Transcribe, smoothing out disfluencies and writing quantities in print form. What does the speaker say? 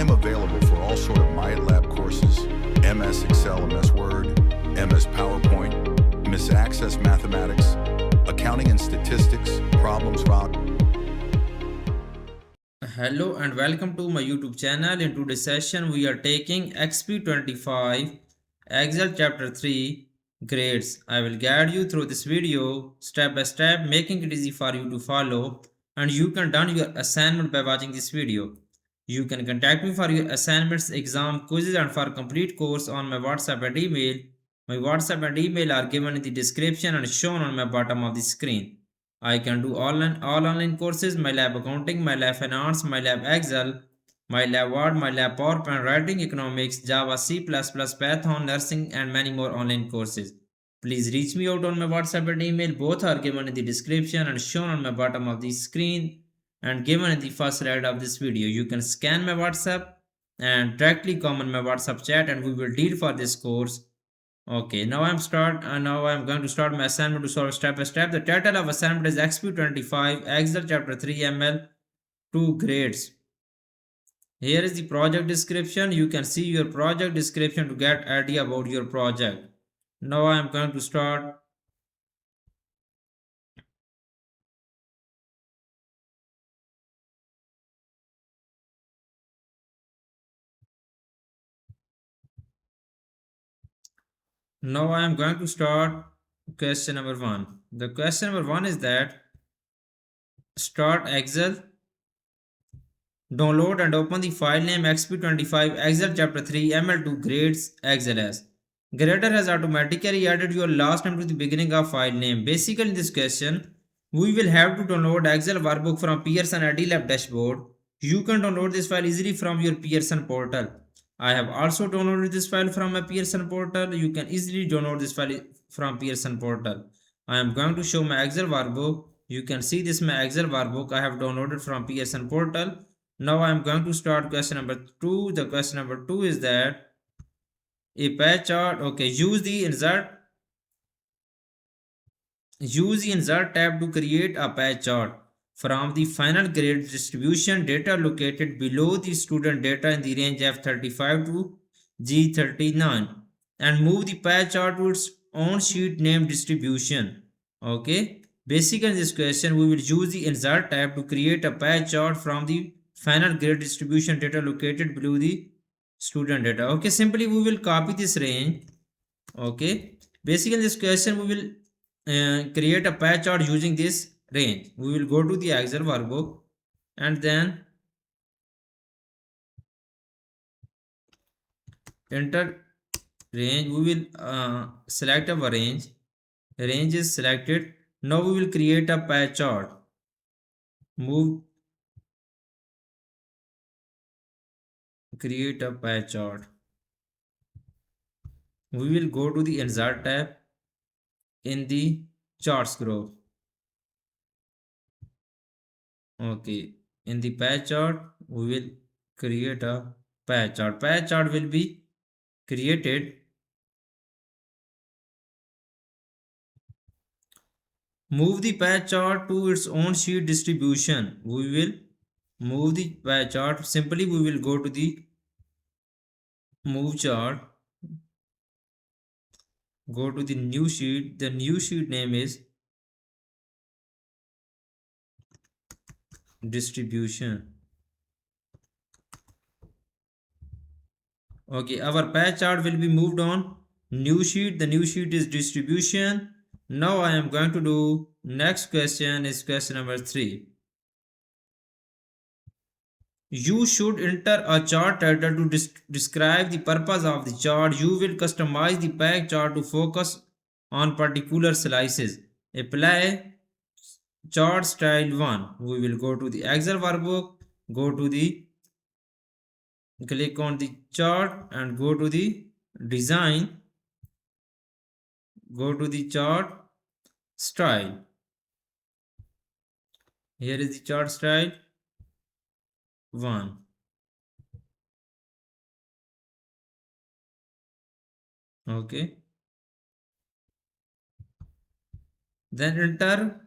I'm available for all sort of MyLab courses, MS Excel, MS Word, MS PowerPoint, MS Access Mathematics, Accounting and Statistics, Problems Rock. Hello and welcome to my YouTube channel. In today's session, we are taking Exp25 Excel Chapter 3 Grades. I will guide you through this video step by step, making it easy for you to follow, and you can done your assignment by watching this video. You can contact me for your assignments, exam, quizzes, and for complete course on my WhatsApp and email. My WhatsApp and email are given in the description and shown on my bottom of the screen. I can do all online courses, MyLab Accounting, MyLab Finance, MyLab Excel, MyLab Word, MyLab PowerPoint, Writing, Economics, Java, C++, Python, Nursing, and many more online courses. Please reach me out on my WhatsApp and email. Both are given in the description and shown on my bottom of the screen and given in the first slide of this video. You can scan my WhatsApp and directly come on my WhatsApp chat and we will deal for this course. Okay, now I'm going to start my assignment to solve step by step. The title of assignment is Exp25 Excel Chapter 3 ML 2 grades. Here is the project description. You can see your project description to get idea about your project. Now I am going to start. Now I am going to start question number 1. The question number 1 is that start Excel, download and open the file name Exp25 Excel Chapter 3 ML2 grades XLS. Grader has automatically added your last name to the beginning of file name. Basically in this question, we will have to download Excel workbook from Pearson IDLab dashboard. You can download this file easily from your Pearson portal. I have also downloaded this file from my Pearson portal. You can easily download this file from Pearson portal. I am going to show my Excel workbook. You can see this my Excel workbook I have downloaded from Pearson portal. Now I am going to start question number 2. The question number 2 is that a pie chart. Okay, use the insert tab to create a pie chart from the final grade distribution data located below the student data in the range F35 to G39 and move the pie chart to its own sheet name distribution. Okay, basically in this question we will use the insert tab to create a pie chart from the final grade distribution data located below the student data. Okay, simply we will copy this range. Okay, basically in this question we will create a pie chart using this range. We will go to the Excel workbook and then enter range. We will select our range. Range is selected. Now we will create a pie chart. Create a pie chart. We will go to the insert tab in the charts group. Okay, in the pie chart we will create a pie chart. Pie chart will be created. Move the pie chart to its own sheet distribution. We will move the pie chart. Simply we will go to the move chart, go to the new sheet. The new sheet name is distribution. Okay, our pie chart will be moved on new sheet. The new sheet is distribution. Now I am going to do next question is question number 3. You should enter a chart title to describe the purpose of the chart. You will customize the pie chart to focus on particular slices. Apply chart style 1. We will go to the Excel workbook, click on the chart and go to the design, go to the chart style. Here is the chart style 1. Okay, then enter